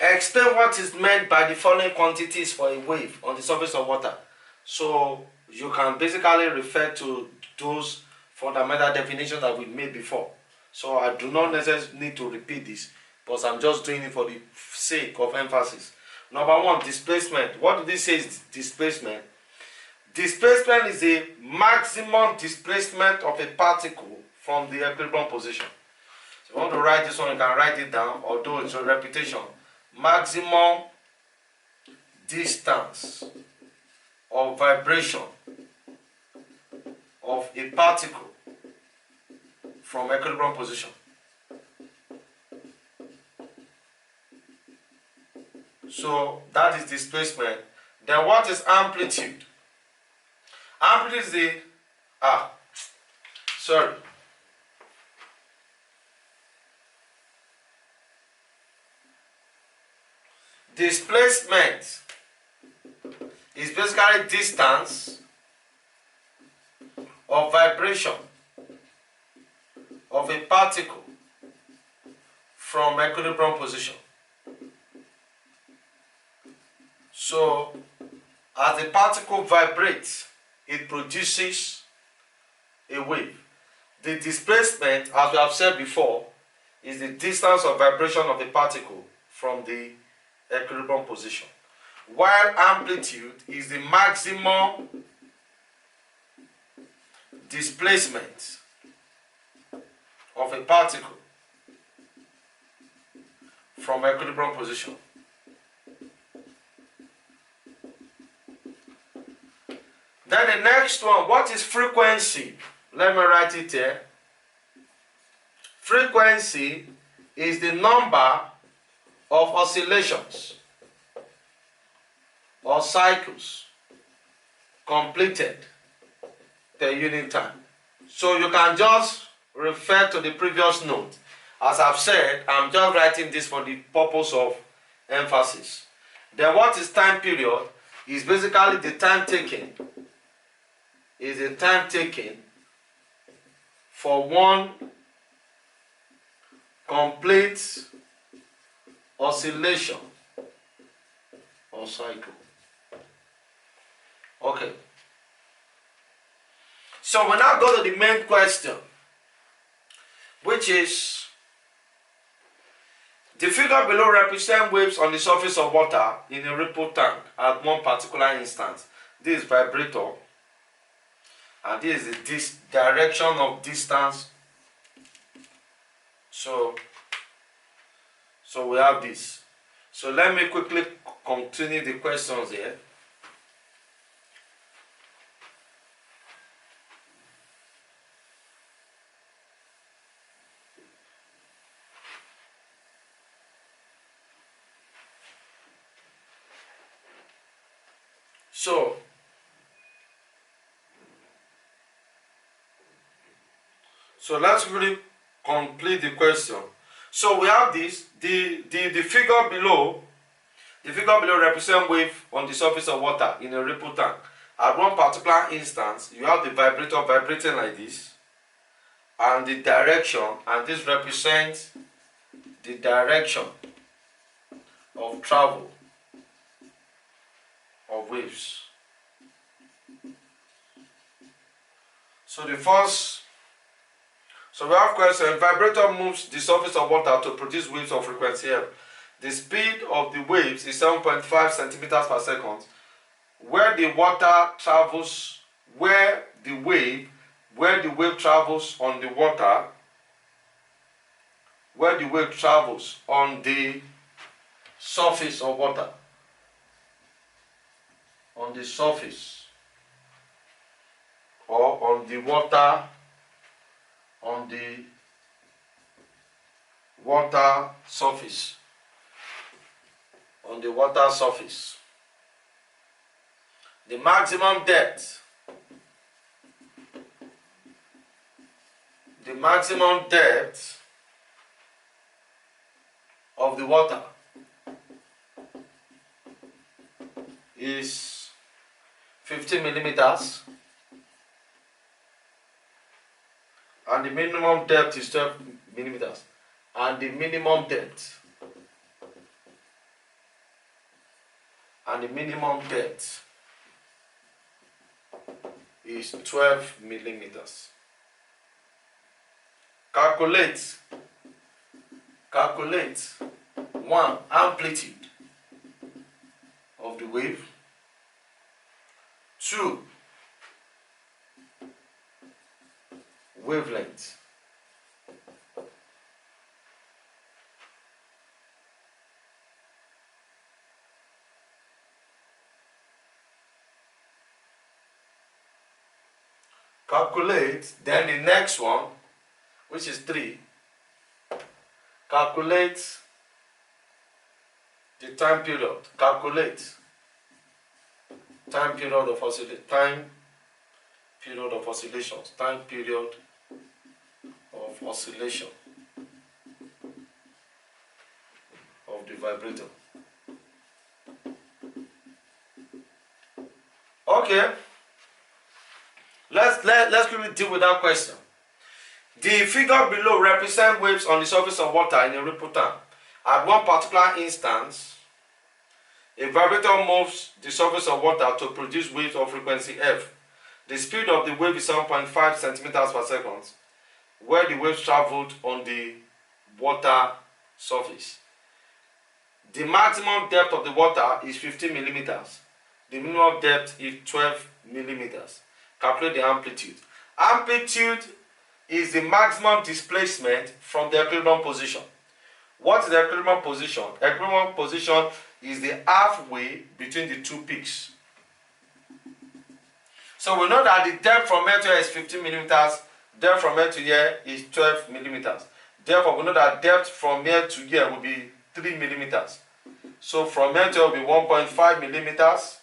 Explain what is meant by the following quantities for a wave on the surface of water. So you can basically refer to those fundamental definitions that we made before. So I do not necessarily need to repeat this, but I'm just doing it for the sake of emphasis. Number one, displacement. What did this say is displacement? Displacement is a maximum displacement of a particle from the equilibrium position. So if you want to write this one, you can write it down, although it's a repetition. Maximum distance of vibration of a particle from equilibrium position. So that is displacement. Then what is amplitude? Amplitude is the displacement is basically distance of vibration of a particle from equilibrium position. So as the particle vibrates, it produces a wave. The displacement, as we have said before, is the distance of vibration of the particle from the equilibrium position, while amplitude is the maximum displacement of a particle from equilibrium position. Then the next one, what is frequency? Let me write it here. Frequency is the number of oscillations or cycles completed per unit time. So you can just refer to the previous note. As I've said, I'm just writing this for the purpose of emphasis. Then what is time period? Is basically the time taken. Is the time taken for one complete oscillation or cycle. Okay. So we now go to the main question, which is the figure below represents waves on the surface of water in a ripple tank at one particular instance. This is vibrator, and this is the direction of distance. So we have this. So let me quickly continue the questions here. So let's really complete the question. So we have this, the figure below represents wave on the surface of water in a ripple tank. At one particular instance, you have the vibrator vibrating like this, and the direction, and this represents the direction of travel of waves. So we have question, vibrator moves the surface of water to produce waves of frequency F. The speed of the waves is 7.5 centimeters per second. Where the wave travels on the water, where the wave travels on the surface of water, on the surface, or on the water, on the water surface, on the water surface. The maximum depth, of the water is 50 millimeters, and the minimum depth is 12 millimeters, and the minimum depth and the minimum depth is 12 millimeters. Calculate 1. Amplitude of the wave. 2. Wavelength. Calculate, then the next one, which is 3, calculate the time period. Calculate time period of oscillation. Time period of oscillations. Time period of oscillation of the vibrator. Okay. Let's quickly deal with that question. The figure below represents waves on the surface of water in a ripple time. At one particular instance, a vibrator moves the surface of water to produce waves of frequency f. The speed of the wave is 7.5 centimeters per second, where the waves traveled on the water surface. The maximum depth of the water is 15 millimeters. The minimum depth is 12 millimeters. Calculate the amplitude. Amplitude is the maximum displacement from the equilibrium position. What is the equilibrium position? Equilibrium position is the halfway between the two peaks. So we know that the depth from here to here is 15 millimeters, depth from here to here is 12 millimeters. Therefore, we know that depth from here to here will be 3 millimeters. So from here to here will be 1.5 millimeters,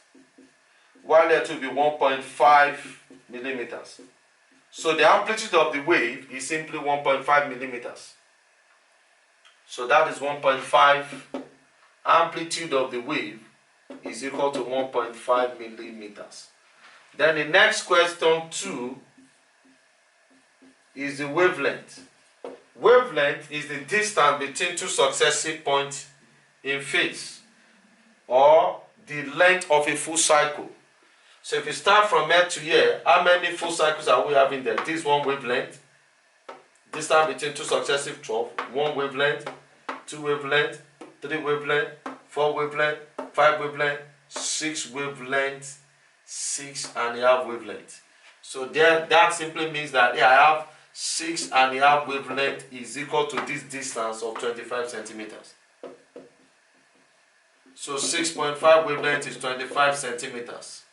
while here to will be 1.5 millimeters. So the amplitude of the wave is simply 1.5 millimeters. So that is 1.5. Amplitude of the wave is equal to 1.5 millimeters. Then the next question 2 is the wavelength. Wavelength is the distance between two successive points in phase, or the length of a full cycle. So if you start from here to here, how many full cycles are we having there? This one wavelength. Distance between two successive troughs, 1 wavelength, 2 wavelength, 3 wavelength, 4 wavelength, 5 wavelength, 6 wavelength, 6.5 wavelength. So there, that simply means that here I have 6.5 wavelength is equal to this distance of 25 centimeters. So 6.5 wavelength is 25 centimeters.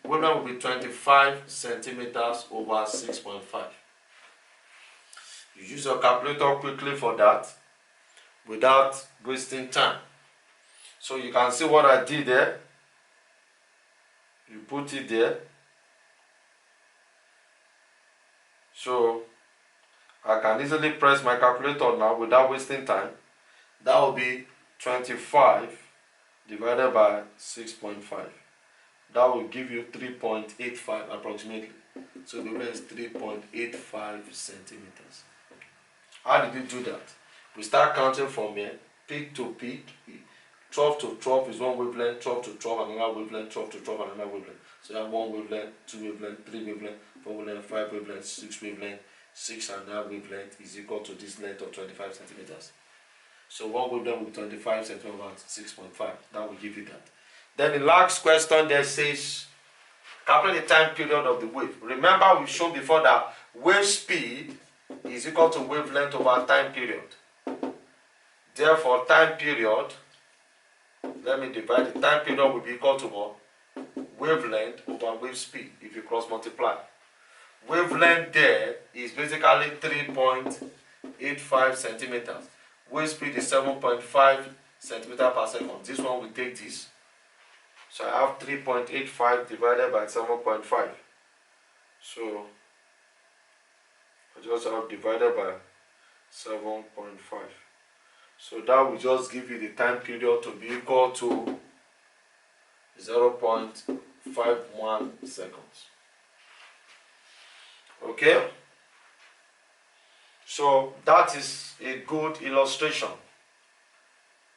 Wavelength will be 25 centimeters over 6.5. You use your calculator quickly for that without wasting time. So you can see what I did there. You put it there. So I can easily press my calculator now without wasting time. That will be 25 divided by 6.5. That will give you 3.85 approximately. So the wavelength is 3.85 centimeters. How did we do that? We start counting from here, peak to peak. Trough to trough is 1 wavelength, trough to trough another wavelength, trough to trough another wavelength. So you have 1 wavelength, 2 wavelength, 3 wavelength, 4 wavelength, 5 wavelength, 6 wavelength. 6.5 wavelength is equal to this length of 25 centimeters. So 1 wavelength will be 25 centimeters over 6.5. That will give you that. Then the last question there says, calculate the time period of the wave. Remember, we've shown before that wave speed is equal to wavelength over time period. Therefore, time period, let me divide the time period will be equal to what? Wavelength over wave speed if you cross multiply. Wavelength there is basically 3.85 centimeters. Wave speed is 7.5 centimeters per second. This one will take this. So I have 3.85 divided by 7.5. So I just have divided by 7.5. So that will just give you the time period to be equal to 0.51 seconds. Okay? So that is a good illustration